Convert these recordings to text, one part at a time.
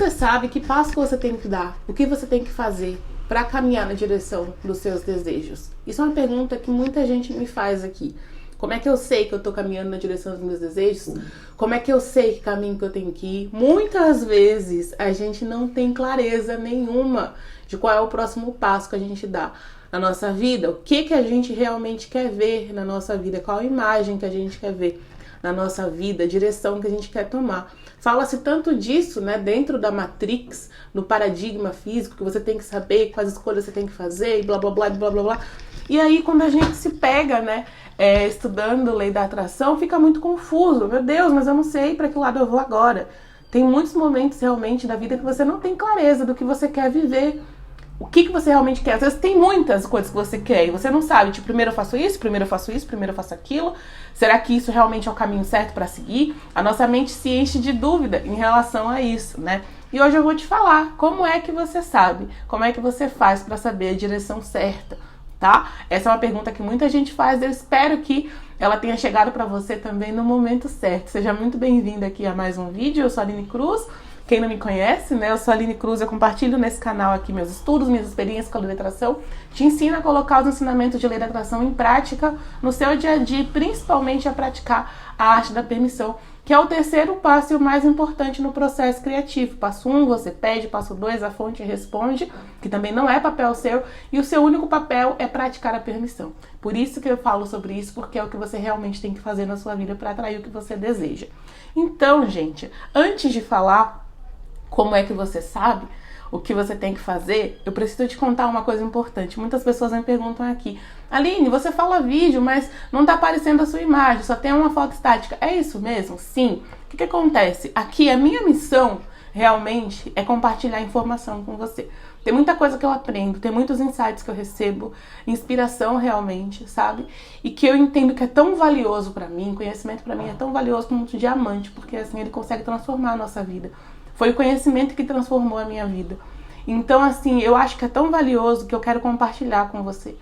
você sabe que passo que você tem que dar, o que você tem que fazer para caminhar na direção dos seus desejos? Isso é uma pergunta que muita gente me faz aqui. Como é que eu sei que eu tô caminhando na direção dos meus desejos? Como é que eu sei que caminho que eu tenho que ir? Muitas vezes a gente não tem clareza nenhuma de qual é o próximo passo que a gente dá na nossa vida. O que a gente realmente quer ver na nossa vida? Qual a imagem que a gente quer ver na nossa vida? A direção que a gente quer tomar. Fala-se tanto disso, né, dentro da Matrix, no paradigma físico, que você tem que saber quais escolhas você tem que fazer e blá blá blá, blá blá blá. E aí quando a gente se pega, né, estudando lei da atração, fica muito confuso. Meu Deus, mas eu não sei para que lado eu vou agora. Tem muitos momentos realmente da vida que você não tem clareza do que você quer viver. O que você realmente quer? Às vezes tem muitas coisas que você quer e você não sabe, tipo, primeiro eu faço isso, primeiro eu faço isso, primeiro eu faço aquilo. Será que isso realmente é o caminho certo para seguir? A nossa mente se enche de dúvida em relação a isso, né? E hoje eu vou te falar como é que você sabe, como é que você faz para saber a direção certa, tá? Essa é uma pergunta que muita gente faz, eu espero que ela tenha chegado para você também no momento certo. Seja muito bem-vinda aqui a mais um vídeo, eu sou a Aline Cruz. Quem não me conhece, né, eu sou a Aline Cruz, eu compartilho nesse canal aqui meus estudos, minhas experiências com a lei da atração, te ensino a colocar os ensinamentos de lei da atração em prática no seu dia a dia, principalmente a praticar a arte da permissão, que é o terceiro passo e o mais importante no processo criativo. Passo 1, você pede, passo 2, a fonte responde, que também não é papel seu, e o seu único papel é praticar a permissão. Por isso que eu falo sobre isso, porque é o que você realmente tem que fazer na sua vida para atrair o que você deseja. Então, gente, antes de falar como é que você sabe o que você tem que fazer, eu preciso te contar uma coisa importante. Muitas pessoas me perguntam aqui: Aline, você fala vídeo, mas não tá aparecendo a sua imagem, só tem uma foto estática. É isso mesmo? Sim. O que acontece? Aqui a minha missão realmente é compartilhar informação com você. Tem muita coisa que eu aprendo, tem muitos insights que eu recebo, inspiração realmente, sabe? E que eu entendo que é tão valioso pra mim, conhecimento pra mim é tão valioso como um diamante, porque assim ele consegue transformar a nossa vida. Foi o conhecimento que transformou a minha vida. Então, assim, eu acho que é tão valioso que eu quero compartilhar com você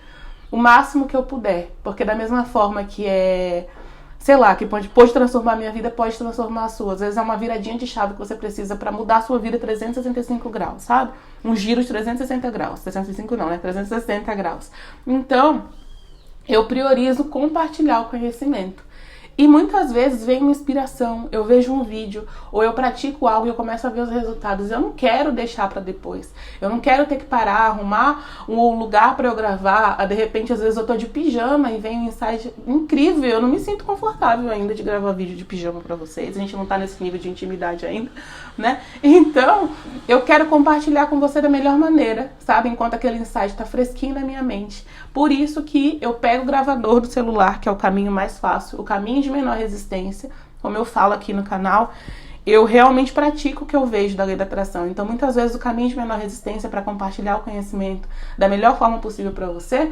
o máximo que eu puder. Porque da mesma forma que sei lá, que pode transformar a minha vida, pode transformar a sua. Às vezes é uma viradinha de chave que você precisa para mudar a sua vida 365 graus, sabe? Um giro de 360 graus. 365 não, né? 360 graus. Então, eu priorizo compartilhar o conhecimento. E muitas vezes vem uma inspiração, eu vejo um vídeo, ou eu pratico algo e eu começo a ver os resultados. Eu não quero deixar pra depois. Eu não quero ter que parar, arrumar um lugar pra eu gravar. De repente, às vezes eu tô de pijama e vem um insight incrível. Eu não me sinto confortável ainda de gravar vídeo de pijama pra vocês. A gente não tá nesse nível de intimidade ainda, né? Então, eu quero compartilhar com você da melhor maneira, sabe? Enquanto aquele insight tá fresquinho na minha mente. Por isso que eu pego o gravador do celular, que é o caminho mais fácil, o caminho de menor resistência, como eu falo aqui no canal, eu realmente pratico o que eu vejo da lei da atração. Então, muitas vezes, o caminho de menor resistência para compartilhar o conhecimento da melhor forma possível para você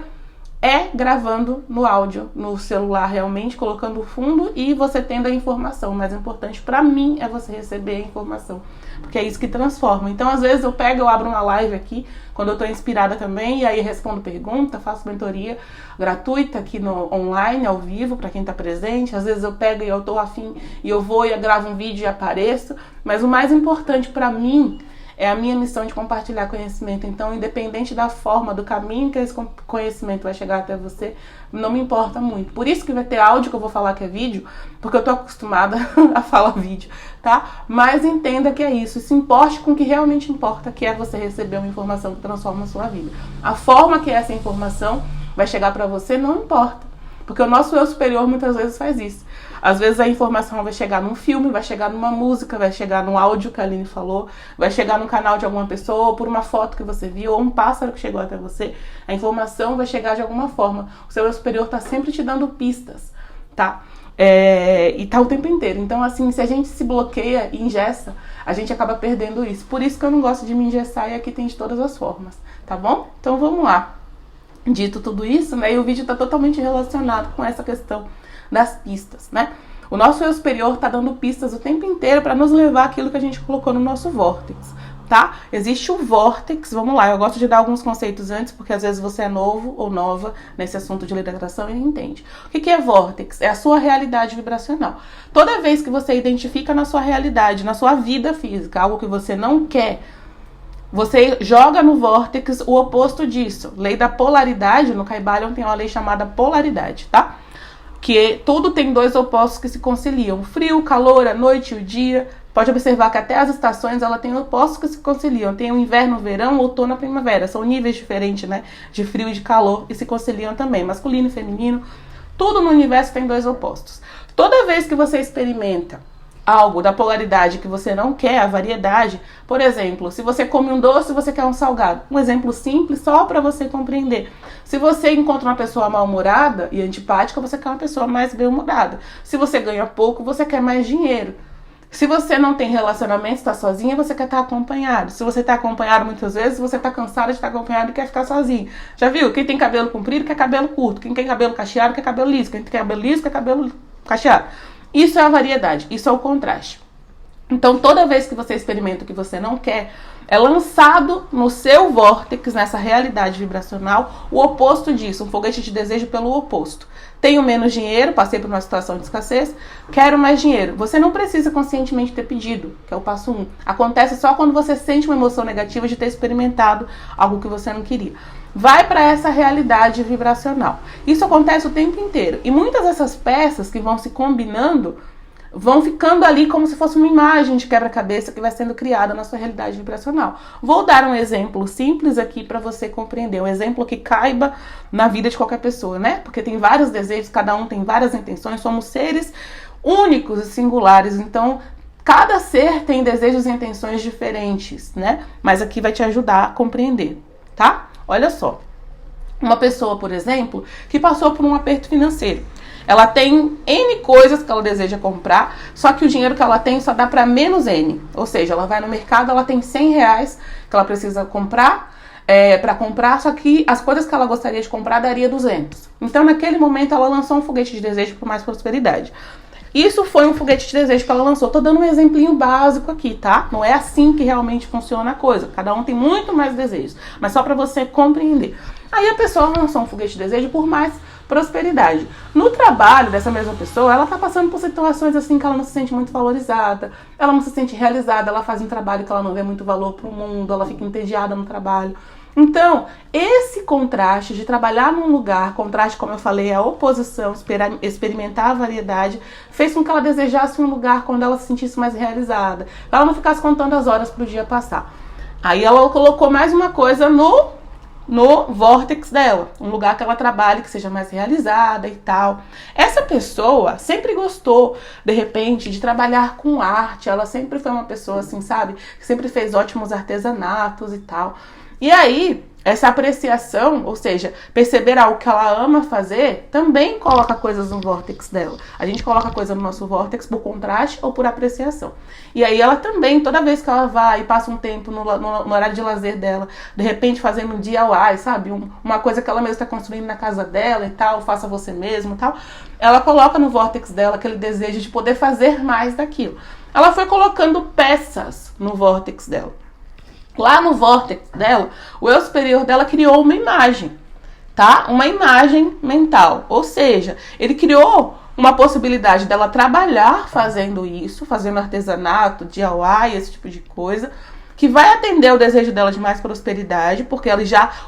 é gravando no áudio, no celular realmente, colocando o fundo e você tendo a informação. O mais importante para mim é você receber a informação, porque é isso que transforma. Então, às vezes, eu abro uma live aqui, quando eu tô inspirada também, e aí respondo pergunta, faço mentoria gratuita aqui no online, ao vivo, para quem tá presente. Às vezes eu pego e eu tô afim e eu vou e eu gravo um vídeo e apareço. Mas o mais importante para mim é a minha missão de compartilhar conhecimento. Então, independente da forma, do caminho que esse conhecimento vai chegar até você, não me importa muito. Por isso que vai ter áudio que eu vou falar que é vídeo, porque eu tô acostumada a falar vídeo, tá? Mas entenda que é isso. E se importe com o que realmente importa, que é você receber uma informação que transforma a sua vida. A forma que essa informação vai chegar pra você não importa. Porque o nosso eu superior muitas vezes faz isso. Às vezes a informação vai chegar num filme, vai chegar numa música, vai chegar num áudio que a Aline falou, vai chegar no canal de alguma pessoa, ou por uma foto que você viu, ou um pássaro que chegou até você. A informação vai chegar de alguma forma. O seu eu superior tá sempre te dando pistas, tá? E tá o tempo inteiro. Então, assim, se a gente se bloqueia e engessa, a gente acaba perdendo isso. Por isso que eu não gosto de me engessar e aqui tem de todas as formas, tá bom? Então vamos lá. Dito tudo isso, né, e o vídeo está totalmente relacionado com essa questão das pistas, né? O nosso eu superior está dando pistas o tempo inteiro para nos levar àquilo que a gente colocou no nosso vórtice, tá? Existe o vórtex, vamos lá, eu gosto de dar alguns conceitos antes, porque às vezes você é novo ou nova nesse assunto de lei da atração e não entende. O que é vórtex? É a sua realidade vibracional. Toda vez que você identifica na sua realidade, na sua vida física, algo que você não quer, você joga no vórtex o oposto disso. Lei da polaridade, no Kybalion tem uma lei chamada polaridade, tá? Que tudo tem dois opostos que se conciliam. O frio, o calor, a noite e o dia. Pode observar que até as estações ela tem opostos que se conciliam. Tem o inverno, o verão, o outono e a primavera. São níveis diferentes, né? De frio e de calor e se conciliam também. Masculino e feminino. Tudo no universo tem dois opostos. Toda vez que você experimenta algo da polaridade que você não quer, a variedade, por exemplo, se você come um doce, você quer um salgado. Um exemplo simples só para você compreender. Se você encontra uma pessoa mal-humorada e antipática, você quer uma pessoa mais bem-humorada. Se você ganha pouco, você quer mais dinheiro. Se você não tem relacionamento, está sozinha, você quer estar acompanhado. Se você está acompanhado muitas vezes, você está cansado de estar acompanhado e quer ficar sozinho. Já viu? Quem tem cabelo comprido quer cabelo curto. Quem tem cabelo cacheado quer cabelo liso. Quem tem cabelo liso quer cabelo cacheado. Isso é a variedade, isso é o contraste. Então, toda vez que você experimenta o que você não quer, é lançado no seu vórtex, nessa realidade vibracional, o oposto disso, um foguete de desejo pelo oposto. Tenho menos dinheiro, passei por uma situação de escassez, quero mais dinheiro. Você não precisa conscientemente ter pedido, que é o passo 1. Acontece só quando você sente uma emoção negativa de ter experimentado algo que você não queria. Vai para essa realidade vibracional. Isso acontece o tempo inteiro. E muitas dessas peças que vão se combinando vão ficando ali como se fosse uma imagem de quebra-cabeça que vai sendo criada na sua realidade vibracional. Vou dar um exemplo simples aqui para você compreender. Um exemplo que caiba na vida de qualquer pessoa, né? Porque tem vários desejos, cada um tem várias intenções. Somos seres únicos e singulares. Então, cada ser tem desejos e intenções diferentes, né? Mas aqui vai te ajudar a compreender, tá? Olha só, uma pessoa, por exemplo, que passou por um aperto financeiro. Ela tem N coisas que ela deseja comprar, só que o dinheiro que ela tem só dá para menos N. Ou seja, ela vai no mercado, ela tem 100 reais que ela precisa comprar, para comprar, só que as coisas que ela gostaria de comprar daria 200. Então, naquele momento, ela lançou um foguete de desejo por mais prosperidade. Isso foi um foguete de desejo que ela lançou. Tô dando um exemplinho básico aqui, tá? Não é assim que realmente funciona a coisa. Cada um tem muito mais desejos. Mas só para você compreender. Aí a pessoa lançou um foguete de desejo por mais prosperidade. No trabalho dessa mesma pessoa, ela tá passando por situações assim que ela não se sente muito valorizada. Ela não se sente realizada. Ela faz um trabalho que ela não vê muito valor pro mundo. Ela fica entediada no trabalho. Então, esse contraste de trabalhar num lugar, contraste, como eu falei, é a oposição, experimentar a variedade, fez com que ela desejasse um lugar quando ela se sentisse mais realizada. Ela não ficasse contando as horas pro dia passar. Aí ela colocou mais uma coisa no vórtex dela, um lugar que ela trabalhe, que seja mais realizada e tal. Essa pessoa sempre gostou, de repente, de trabalhar com arte. Ela sempre foi uma pessoa assim, sabe? Que sempre fez ótimos artesanatos e tal. E aí, essa apreciação, ou seja, perceber algo que ela ama fazer, também coloca coisas no vórtex dela. A gente coloca coisa no nosso vórtex por contraste ou por apreciação. E aí ela também, toda vez que ela vai e passa um tempo no horário de lazer dela, de repente fazendo um DIY, sabe? Uma coisa que ela mesma está construindo na casa dela e tal, faça você mesmo e tal, ela coloca no vórtex dela aquele desejo de poder fazer mais daquilo. Ela foi colocando peças no vórtex dela. Lá no vórtex dela, o eu superior dela criou uma imagem, tá? Uma imagem mental. Ou seja, ele criou uma possibilidade dela trabalhar fazendo isso, fazendo artesanato, DIY, esse tipo de coisa, que vai atender o desejo dela de mais prosperidade, porque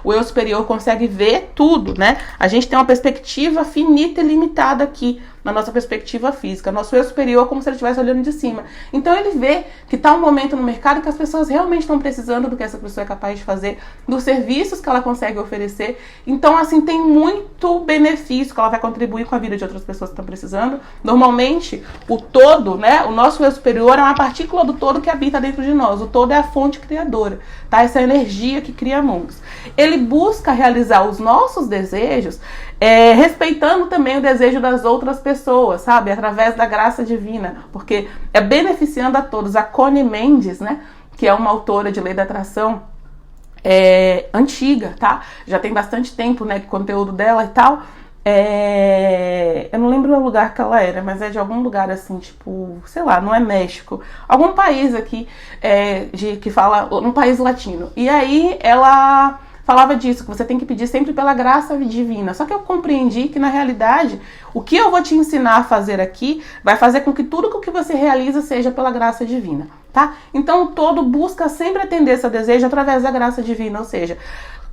o eu superior consegue ver tudo, né? A gente tem uma perspectiva finita e limitada aqui, na nossa perspectiva física. Nosso eu superior é como se ele estivesse olhando de cima. Então ele vê que está um momento no mercado que as pessoas realmente estão precisando do que essa pessoa é capaz de fazer, dos serviços que ela consegue oferecer. Então, assim, tem muito benefício que ela vai contribuir com a vida de outras pessoas que estão precisando. Normalmente, o todo, né? O nosso eu superior é uma partícula do todo que habita dentro de nós. O todo é a fonte criadora, tá? Essa energia que cria mundos. Ele busca realizar os nossos desejos, respeitando também o desejo das outras pessoas, sabe? Através da graça divina, porque é beneficiando a todos. A Connie Mendes, né? Que é uma autora de lei da atração antiga, tá? Já tem bastante tempo, né? Que o conteúdo dela e tal. Eu não lembro o lugar que ela era, mas é de algum lugar assim, tipo, sei lá, não é México, algum país aqui que fala, um país latino. E aí ela falava disso, que você tem que pedir sempre pela graça divina. Só que eu compreendi que na realidade o que eu vou te ensinar a fazer aqui vai fazer com que tudo o que você realiza seja pela graça divina, tá? Então o todo busca sempre atender seu desejo através da graça divina, ou seja,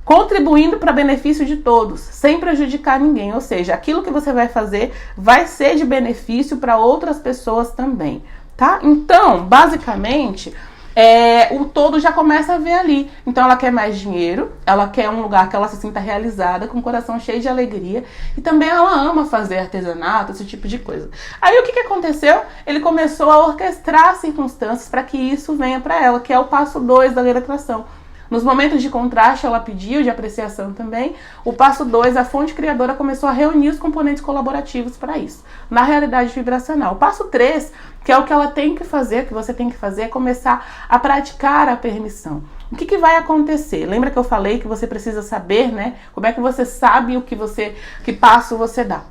contribuindo para benefício de todos, sem prejudicar ninguém. Ou seja, aquilo que você vai fazer vai ser de benefício para outras pessoas também, tá? Então, basicamente, o todo já começa a ver ali. Então ela quer mais dinheiro, ela quer um lugar que ela se sinta realizada, com o coração cheio de alegria, e também ela ama fazer artesanato, esse tipo de coisa. Aí o que aconteceu? Ele começou a orquestrar circunstâncias para que isso venha para ela, que é o passo 2 da lei da atração. Nos momentos de contraste, ela pediu, de apreciação também. O passo 2, a fonte criadora começou a reunir os componentes colaborativos para isso, na realidade vibracional. O passo 3, que é o que ela tem que fazer, que você tem que fazer, é começar a praticar a permissão. O que vai acontecer? Lembra que eu falei que você precisa saber, né? Como é que você sabe que passo você dá?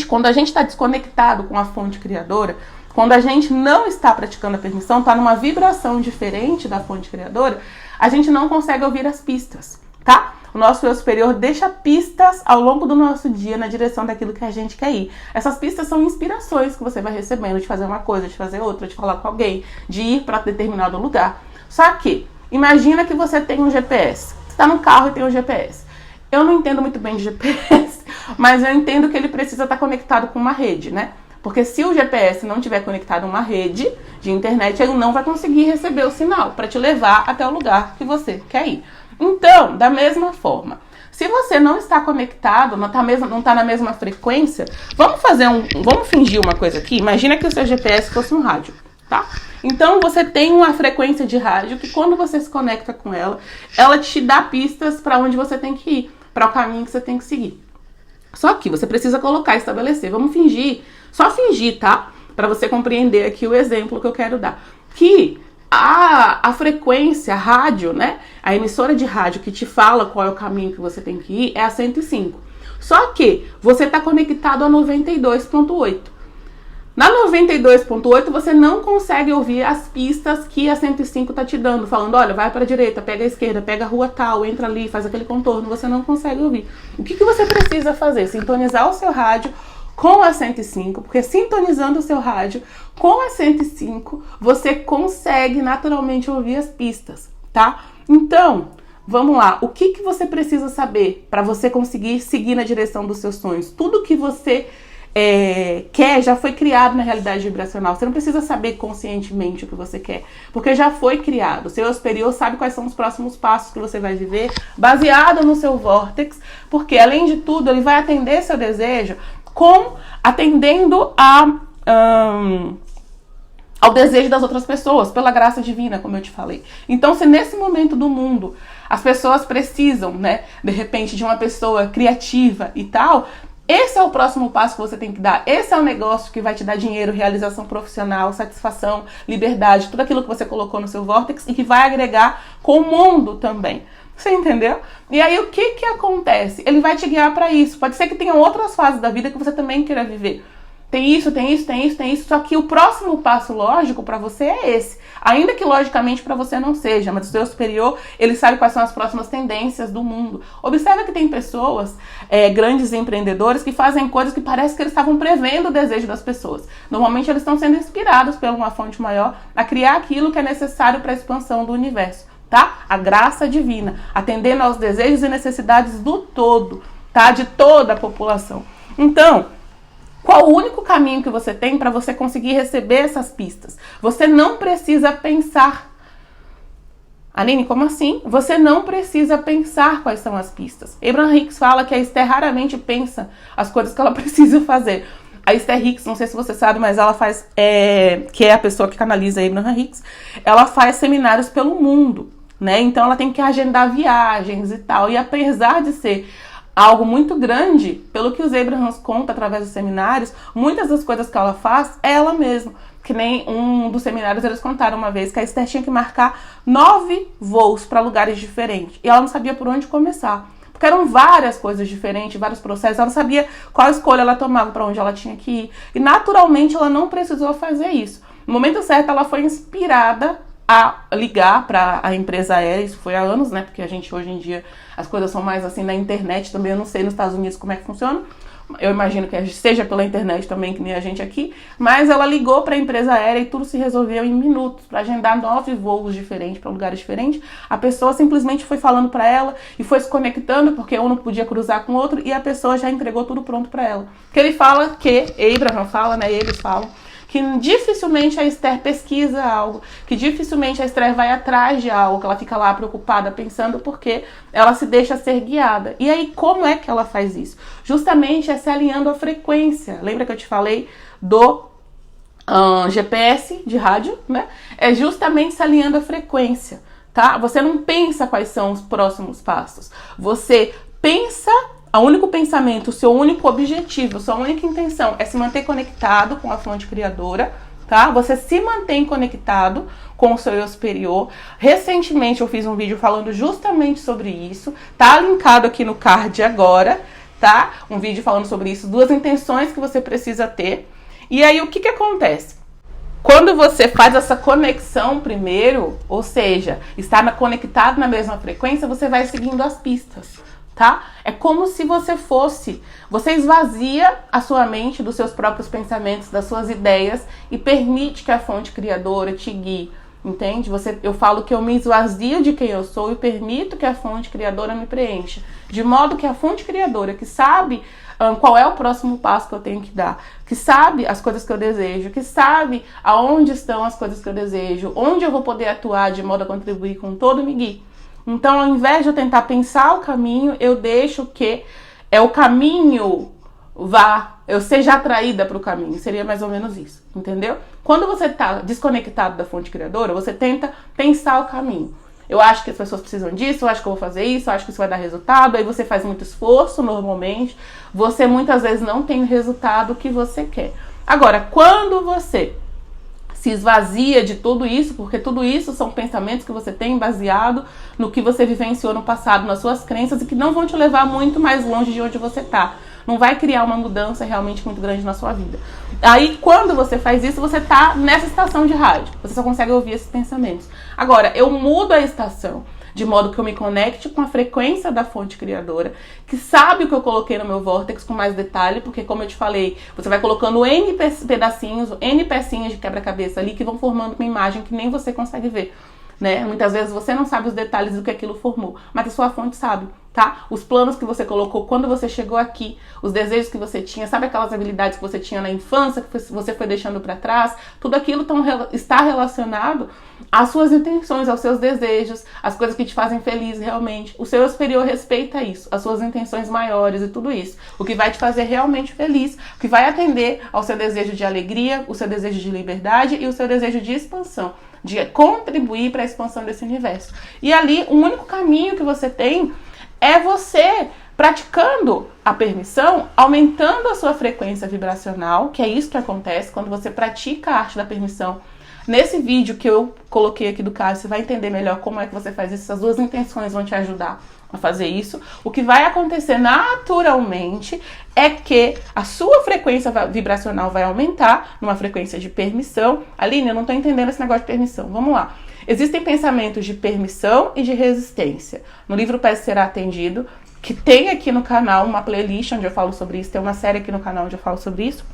Quando a gente está desconectado com a fonte criadora, quando a gente não está praticando a permissão, está numa vibração diferente da fonte criadora, a gente não consegue ouvir as pistas, tá? O nosso eu superior deixa pistas ao longo do nosso dia na direção daquilo que a gente quer ir. Essas pistas são inspirações que você vai recebendo de fazer uma coisa, de fazer outra, de falar com alguém, de ir para determinado lugar. Só que, imagina que você tem um GPS. Você está no carro e tem um GPS. Eu não entendo muito bem de GPS, mas eu entendo que ele precisa estar conectado com uma rede, né? Porque se o GPS não tiver conectado a uma rede de internet, ele não vai conseguir receber o sinal para te levar até o lugar que você quer ir. Então, da mesma forma, se você não está conectado, não está na mesma frequência, vamos fingir uma coisa aqui. Imagina que o seu GPS fosse um rádio, tá? Então você tem uma frequência de rádio que quando você se conecta com ela, ela te dá pistas para onde você tem que ir, para o caminho que você tem que seguir. Só que você precisa estabelecer. Vamos fingir, só fingir, tá? Para você compreender aqui o exemplo que eu quero dar. Que a frequência, a rádio, né? A emissora de rádio que te fala qual é o caminho que você tem que ir é a 105. Só que você está conectado a 92.8. Na 92.8 você não consegue ouvir as pistas que a 105 tá te dando, falando, olha, vai para a direita, pega a esquerda, pega a rua tal, entra ali, faz aquele contorno, você não consegue ouvir. O que você precisa fazer? Sintonizar o seu rádio com a 105, porque sintonizando o seu rádio com a 105, você consegue naturalmente ouvir as pistas, tá? Então, vamos lá, o que você precisa saber para você conseguir seguir na direção dos seus sonhos? Tudo que você quer já foi criado na realidade vibracional. Você não precisa saber conscientemente o que você quer, porque já foi criado. O seu eu superior sabe quais são os próximos passos que você vai viver, baseado no seu vórtex, porque além de tudo ele vai atender seu desejo atendendo ao desejo das outras pessoas, pela graça divina, como eu te falei. Então, se nesse momento do mundo as pessoas precisam, né, de repente, de uma pessoa criativa e tal, esse é o próximo passo que você tem que dar. Esse é o negócio que vai te dar dinheiro, realização profissional, satisfação, liberdade, tudo aquilo que você colocou no seu vórtex e que vai agregar com o mundo também. Você entendeu? E aí o que acontece? Ele vai te guiar para isso. Pode ser que tenha outras fases da vida que você também queira viver. Tem isso, só que o próximo passo lógico para você é esse. Ainda que logicamente para você não seja, mas o seu superior, ele sabe quais são as próximas tendências do mundo. Observa que tem pessoas, grandes empreendedores, que fazem coisas que parece que eles estavam prevendo o desejo das pessoas. Normalmente eles estão sendo inspirados por uma fonte maior a criar aquilo que é necessário para a expansão do universo, tá? A graça divina, atendendo aos desejos e necessidades do todo, tá? De toda a população. Então, qual o único caminho que você tem para você conseguir receber essas pistas? Você não precisa pensar. Aline, como assim? Você não precisa pensar quais são as pistas. Abraham Hicks fala que a Esther raramente pensa as coisas que ela precisa fazer. A Esther Hicks, não sei se você sabe, mas ela faz, que é a pessoa que canaliza Abraham Hicks, ela faz seminários pelo mundo, né? Então ela tem que agendar viagens e tal. E apesar de ser algo muito grande, pelo que os Abrahams conta através dos seminários, muitas das coisas que ela faz é ela mesma. Que nem um dos seminários eles contaram uma vez que a Esther tinha que marcar 9 voos para lugares diferentes. E ela não sabia por onde começar. Porque eram várias coisas diferentes, vários processos. Ela não sabia qual escolha ela tomava, para onde ela tinha que ir. E naturalmente ela não precisou fazer isso. No momento certo, ela foi inspirada a ligar para a empresa aérea. Isso foi há anos, né? Porque a gente hoje em dia, as coisas são mais assim na internet também. Eu não sei nos Estados Unidos como é que funciona. Eu imagino que seja pela internet também, que nem a gente aqui. Mas ela ligou para a empresa aérea e tudo se resolveu em minutos. Para agendar 9 voos diferentes para lugares diferentes. A pessoa simplesmente foi falando para ela e foi se conectando, porque um não podia cruzar com o outro. E a pessoa já entregou tudo pronto para ela. Que ele fala que, Abraham fala, né? Eles falam que dificilmente a Esther pesquisa algo, que dificilmente a Esther vai atrás de algo, que ela fica lá preocupada, pensando, porque ela se deixa ser guiada. E aí, como é que ela faz isso? Justamente é se alinhando à frequência. Lembra que eu te falei do GPS de rádio, né? É justamente se alinhando à frequência, tá? Você não pensa quais são os próximos passos. Você pensa. O único pensamento, o seu único objetivo, a sua única intenção é se manter conectado com a fonte criadora, tá? Você se mantém conectado com o seu eu superior. Recentemente eu fiz um vídeo falando justamente sobre isso, tá linkado aqui no card agora, tá? Um vídeo falando sobre isso, 2 intenções que você precisa ter. E aí o que acontece? Quando você faz essa conexão primeiro, ou seja, está conectado na mesma frequência, você vai seguindo as pistas. Tá? É como se você esvazia a sua mente dos seus próprios pensamentos, das suas ideias e permite que a fonte criadora te guie, entende? Eu falo que eu me esvazio de quem eu sou e permito que a fonte criadora me preencha, de modo que a fonte criadora, que sabe qual é o próximo passo que eu tenho que dar, que sabe as coisas que eu desejo, que sabe aonde estão as coisas que eu desejo, onde eu vou poder atuar de modo a contribuir com todo, me guie. Então, ao invés de eu tentar pensar o caminho, eu deixo que o caminho eu seja atraída para o caminho. Seria mais ou menos isso, entendeu? Quando você está desconectado da fonte criadora, você tenta pensar o caminho. Eu acho que as pessoas precisam disso, eu acho que eu vou fazer isso, eu acho que isso vai dar resultado. Aí você faz muito esforço normalmente. Você muitas vezes não tem o resultado que você quer. Agora, quando você se esvazia de tudo isso, porque tudo isso são pensamentos que você tem baseado no que você vivenciou no passado, nas suas crenças, e que não vão te levar muito mais longe de onde você está. Não vai criar uma mudança realmente muito grande na sua vida. Aí, quando você faz isso, você está nessa estação de rádio. Você só consegue ouvir esses pensamentos. Agora, eu mudo a estação, de modo que eu me conecte com a frequência da fonte criadora, que sabe o que eu coloquei no meu vórtex com mais detalhe, porque como eu te falei, você vai colocando N pedacinhos, N pecinhas de quebra-cabeça ali que vão formando uma imagem que nem você consegue ver, né? Muitas vezes você não sabe os detalhes do que aquilo formou, mas a sua fonte sabe, tá? Os planos que você colocou quando você chegou aqui, os desejos que você tinha, sabe aquelas habilidades que você tinha na infância, que você foi deixando para trás, tudo aquilo está relacionado às suas intenções, aos seus desejos, às coisas que te fazem feliz realmente. O seu superior respeita isso, as suas intenções maiores e tudo isso. O que vai te fazer realmente feliz, o que vai atender ao seu desejo de alegria, o seu desejo de liberdade e o seu desejo de expansão, de contribuir para a expansão desse universo. E ali, o único caminho que você tem é você praticando a permissão, aumentando a sua frequência vibracional, que é isso que acontece quando você pratica a arte da permissão. Nesse vídeo que eu coloquei aqui do caso, você vai entender melhor como é que você faz isso. Essas 2 intenções vão te ajudar a fazer isso. O que vai acontecer naturalmente é que a sua frequência vibracional vai aumentar numa frequência de permissão. Aline, eu não tô entendendo esse negócio de permissão. Vamos lá. Existem pensamentos de permissão e de resistência. No livro Peça Será Atendido, que tem aqui no canal uma playlist onde eu falo sobre isso, tem uma série aqui no canal onde eu falo sobre isso.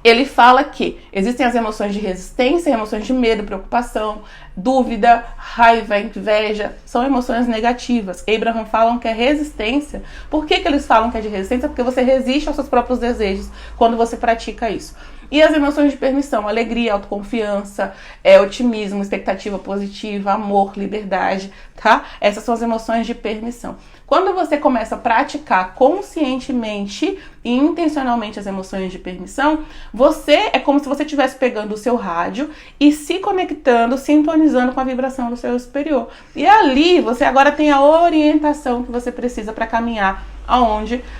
Ele fala que existem as emoções de resistência, emoções de medo, preocupação, dúvida, raiva, inveja, são emoções negativas. Abraham falam que é resistência. Por que eles falam que é de resistência? Porque você resiste aos seus próprios desejos quando você pratica isso. E as emoções de permissão, alegria, autoconfiança, otimismo, expectativa positiva, amor, liberdade, tá? Essas são as emoções de permissão. Quando você começa a praticar conscientemente e intencionalmente as emoções de permissão, é como se você estivesse pegando o seu rádio e se conectando, sintonizando com a vibração do seu superior. E ali você agora tem a orientação que você precisa para caminhar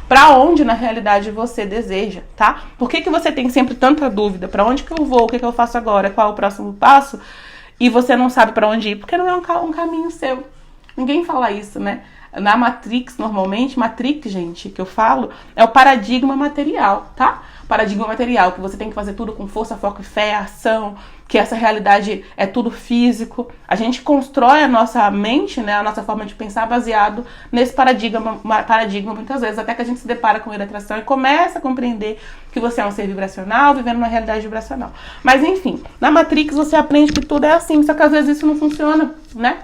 para onde na realidade você deseja, tá? Por que você tem sempre tanta dúvida? Para onde que eu vou? O que eu faço agora? Qual é o próximo passo? E você não sabe para onde ir? Porque não é um caminho seu. Ninguém fala isso, né? na Matrix, normalmente, Matrix, gente, que eu falo, é o paradigma material, tá? Paradigma material, que você tem que fazer tudo com força, foco e fé, ação, que essa realidade é tudo físico. A gente constrói a nossa mente, né, a nossa forma de pensar baseado nesse paradigma muitas vezes, até que a gente se depara com a atração e começa a compreender que você é um ser vibracional, vivendo uma realidade vibracional. Mas enfim, na Matrix você aprende que tudo é assim, só que às vezes isso não funciona, né?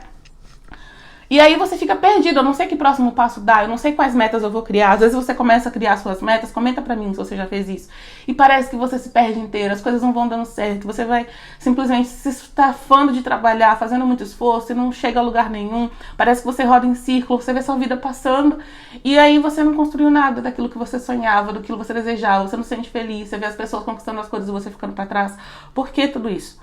E aí você fica perdido, eu não sei que próximo passo dar, eu não sei quais metas eu vou criar. Às vezes você começa a criar suas metas, comenta pra mim se você já fez isso. E parece que você se perde inteiro, as coisas não vão dando certo, você vai simplesmente se estafando de trabalhar, fazendo muito esforço e não chega a lugar nenhum. Parece que você roda em círculo, você vê sua vida passando e aí você não construiu nada daquilo que você sonhava, daquilo que você desejava, você não se sente feliz, você vê as pessoas conquistando as coisas e você ficando pra trás. Por que tudo isso?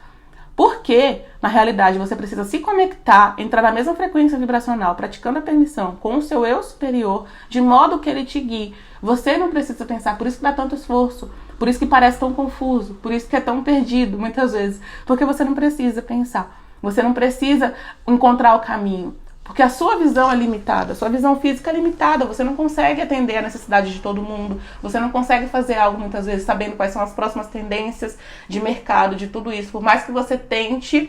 Porque, na realidade, você precisa se conectar, entrar na mesma frequência vibracional, praticando a permissão com o seu eu superior, de modo que ele te guie. Você não precisa pensar, por isso que dá tanto esforço, por isso que parece tão confuso, por isso que é tão perdido, muitas vezes. Porque você não precisa pensar, você não precisa encontrar o caminho. Porque a sua visão é limitada, a sua visão física é limitada, você não consegue atender a necessidade de todo mundo, você não consegue fazer algo muitas vezes sabendo quais são as próximas tendências de mercado, de tudo isso. Por mais que você tente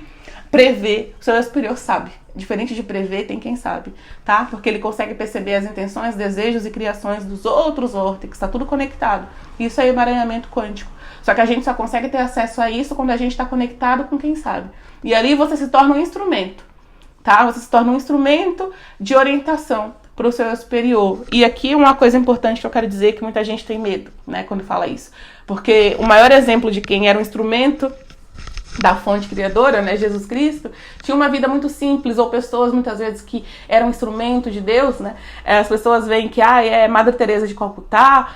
prever, o seu eu superior sabe. Diferente de prever, tem quem sabe, tá? Porque ele consegue perceber as intenções, desejos e criações dos outros vórtices, tá tudo conectado. Isso é emaranhamento quântico. Só que a gente só consegue ter acesso a isso quando a gente está conectado com quem sabe. E ali você se torna um instrumento. Tá? Você se torna um instrumento de orientação para o seu eu superior. E aqui uma coisa importante que eu quero dizer, que muita gente tem medo, né, quando fala isso. Porque o maior exemplo de quem era um instrumento da fonte criadora, né, Jesus Cristo, tinha uma vida muito simples, ou pessoas muitas vezes que eram instrumento de Deus, né? As pessoas veem que é Madre Teresa de Calcutá,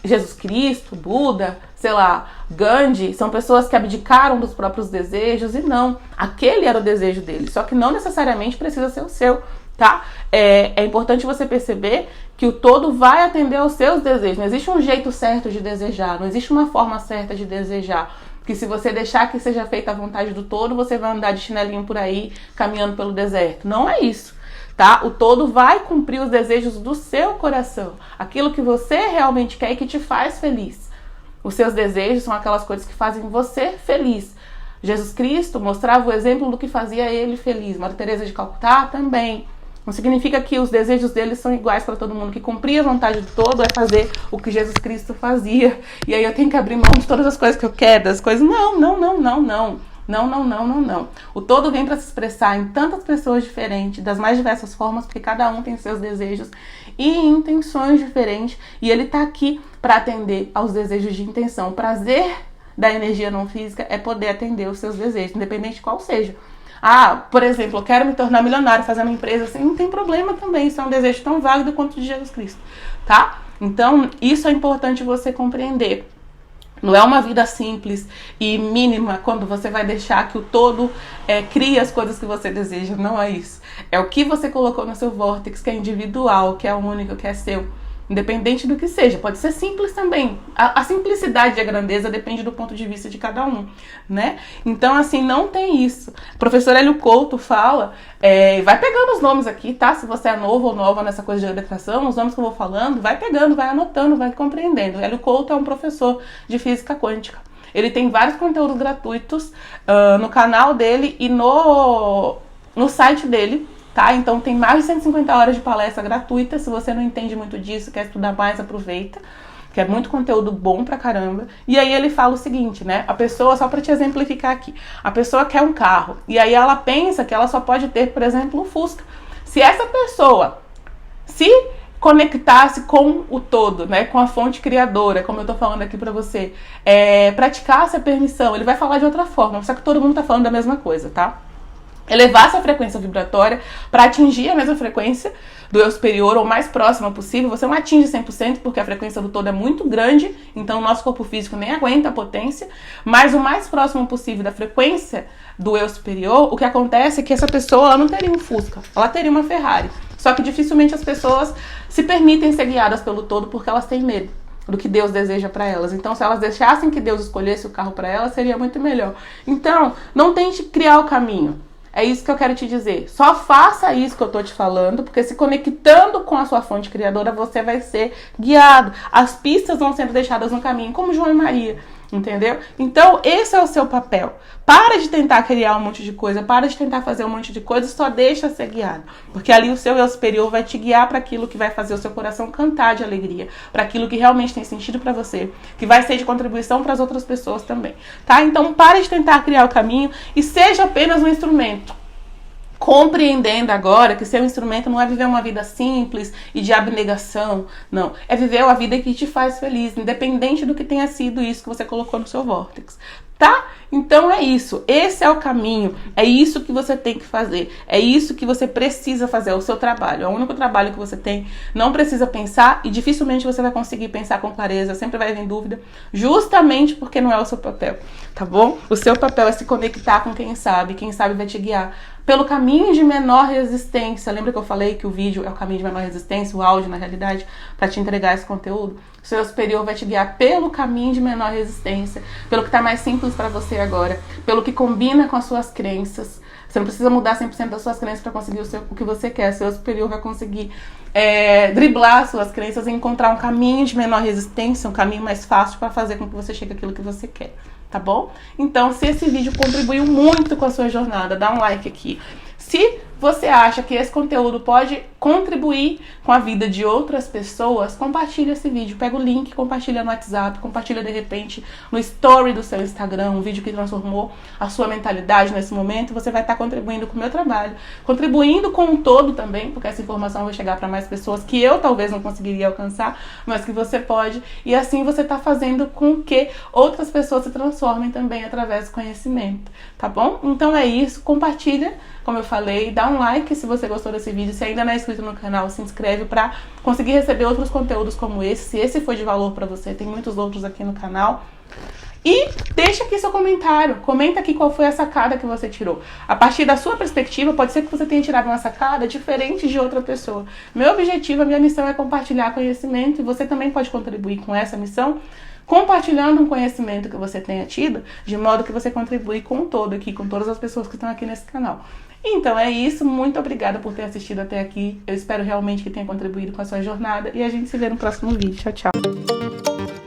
Jesus Cristo, Buda, sei lá, Gandhi, são pessoas que abdicaram dos próprios desejos, e não, aquele era o desejo dele, só que não necessariamente precisa ser o seu, tá? É importante você perceber que o todo vai atender aos seus desejos, não existe um jeito certo de desejar, não existe uma forma certa de desejar, porque se você deixar que seja feita a vontade do todo, você vai andar de chinelinho por aí, caminhando pelo deserto, não é isso. Tá? O todo vai cumprir os desejos do seu coração, aquilo que você realmente quer e que te faz feliz. Os seus desejos são aquelas coisas que fazem você feliz. Jesus Cristo mostrava o exemplo do que fazia ele feliz. Madre Teresa de Calcutá também. Não significa que os desejos dele são iguais para todo mundo. Que cumprir a vontade do todo é fazer o que Jesus Cristo fazia. E aí eu tenho que abrir mão de todas as coisas que eu quero, das coisas. Não. Não. O todo vem para se expressar em tantas pessoas diferentes, das mais diversas formas, porque cada um tem seus desejos e intenções diferentes, e ele tá aqui para atender aos desejos de intenção. O prazer da energia não física é poder atender os seus desejos, independente de qual seja. Por exemplo, eu quero me tornar milionário, fazer uma empresa, assim, não tem problema também, isso é um desejo tão válido quanto o de Jesus Cristo, tá? Então, isso é importante você compreender. Não é uma vida simples e mínima quando você vai deixar que o todo crie as coisas que você deseja. Não é isso. É o que você colocou no seu vórtice, que é individual, que é único, que é seu. Independente do que seja. Pode ser simples também. A simplicidade e a grandeza depende do ponto de vista de cada um, né? Então, assim, não tem isso. O professor Hélio Couto fala, vai pegando os nomes aqui, tá? Se você é novo ou nova nessa coisa de adequação, os nomes que eu vou falando, vai pegando, vai anotando, vai compreendendo. Hélio Couto é um professor de física quântica. Ele tem vários conteúdos gratuitos no canal dele e no site dele. Tá? Então tem mais de 150 horas de palestra gratuita. Se você não entende muito disso, quer estudar mais, aproveita, que é muito conteúdo bom pra caramba. E aí ele fala o seguinte, né? A pessoa, só pra te exemplificar aqui, a pessoa quer um carro, e aí ela pensa que ela só pode ter, por exemplo, um Fusca. Se essa pessoa se conectasse com o todo, né, com a fonte criadora, como eu tô falando aqui pra você, praticasse a permissão, ele vai falar de outra forma, só que todo mundo tá falando da mesma coisa, tá? Elevar essa frequência vibratória para atingir a mesma frequência do eu superior ou mais próxima possível. Você não atinge 100% porque a frequência do todo é muito grande, então o nosso corpo físico nem aguenta a potência, mas o mais próximo possível da frequência do eu superior, o que acontece é que essa pessoa ela não teria um Fusca, ela teria uma Ferrari. Só que dificilmente as pessoas se permitem ser guiadas pelo todo porque elas têm medo do que Deus deseja para elas. Então, se elas deixassem que Deus escolhesse o carro para elas, seria muito melhor. Então, não tente criar o caminho. É isso que eu quero te dizer. Só faça isso que eu tô te falando, porque se conectando com a sua fonte criadora, você vai ser guiado. As pistas vão sendo deixadas no caminho, como João e Maria. Entendeu? Então, esse é o seu papel. Para de tentar criar um monte de coisa, para de tentar fazer um monte de coisa, só deixa ser guiado. Porque ali o seu eu superior vai te guiar para aquilo que vai fazer o seu coração cantar de alegria, para aquilo que realmente tem sentido para você, que vai ser de contribuição para as outras pessoas também, tá? Então, pare de tentar criar o caminho e seja apenas um instrumento. Compreendendo agora que seu instrumento não é viver uma vida simples e de abnegação, não. É viver uma vida que te faz feliz, independente do que tenha sido isso que você colocou no seu vórtex, tá? Então é isso, esse é o caminho, é isso que você tem que fazer, é isso que você precisa fazer, é o seu trabalho, é o único trabalho que você tem, não precisa pensar e dificilmente você vai conseguir pensar com clareza, sempre vai vir dúvida, justamente porque não é o seu papel, tá bom? O seu papel é se conectar com quem sabe vai te guiar pelo caminho de menor resistência. Lembra que eu falei que o vídeo é o caminho de menor resistência, o áudio, na realidade, para te entregar esse conteúdo? O seu superior vai te guiar pelo caminho de menor resistência, pelo que está mais simples para você agora, pelo que combina com as suas crenças. Você não precisa mudar 100% das suas crenças para conseguir o que você quer. O seu superior vai conseguir driblar as suas crenças e encontrar um caminho de menor resistência, um caminho mais fácil para fazer com que você chegue àquilo que você quer. Tá bom? Então, se esse vídeo contribuiu muito com a sua jornada, dá um like aqui. Se você acha que esse conteúdo pode contribuir com a vida de outras pessoas, compartilha esse vídeo. Pega o link, compartilha no WhatsApp, compartilha de repente no story do seu Instagram, um vídeo que transformou a sua mentalidade nesse momento. Você vai estar contribuindo com o meu trabalho, contribuindo com o todo também, porque essa informação vai chegar para mais pessoas que eu talvez não conseguiria alcançar, mas que você pode. E assim você está fazendo com que outras pessoas se transformem também através do conhecimento, tá bom? Então é isso, compartilha, como eu falei, dá um like se você gostou desse vídeo. Se ainda não é inscrito no canal, se inscreve para conseguir receber outros conteúdos como esse. Se esse foi de valor para você, tem muitos outros aqui no canal. E deixa aqui seu comentário. Comenta aqui qual foi a sacada que você tirou. A partir da sua perspectiva, pode ser que você tenha tirado uma sacada diferente de outra pessoa. Meu objetivo, a minha missão é compartilhar conhecimento e você também pode contribuir com essa missão compartilhando um conhecimento que você tenha tido, de modo que você contribui com o todo aqui, com todas as pessoas que estão aqui nesse canal. Então é isso, muito obrigada por ter assistido até aqui. Eu espero realmente que tenha contribuído com a sua jornada e a gente se vê no próximo vídeo. Tchau, tchau.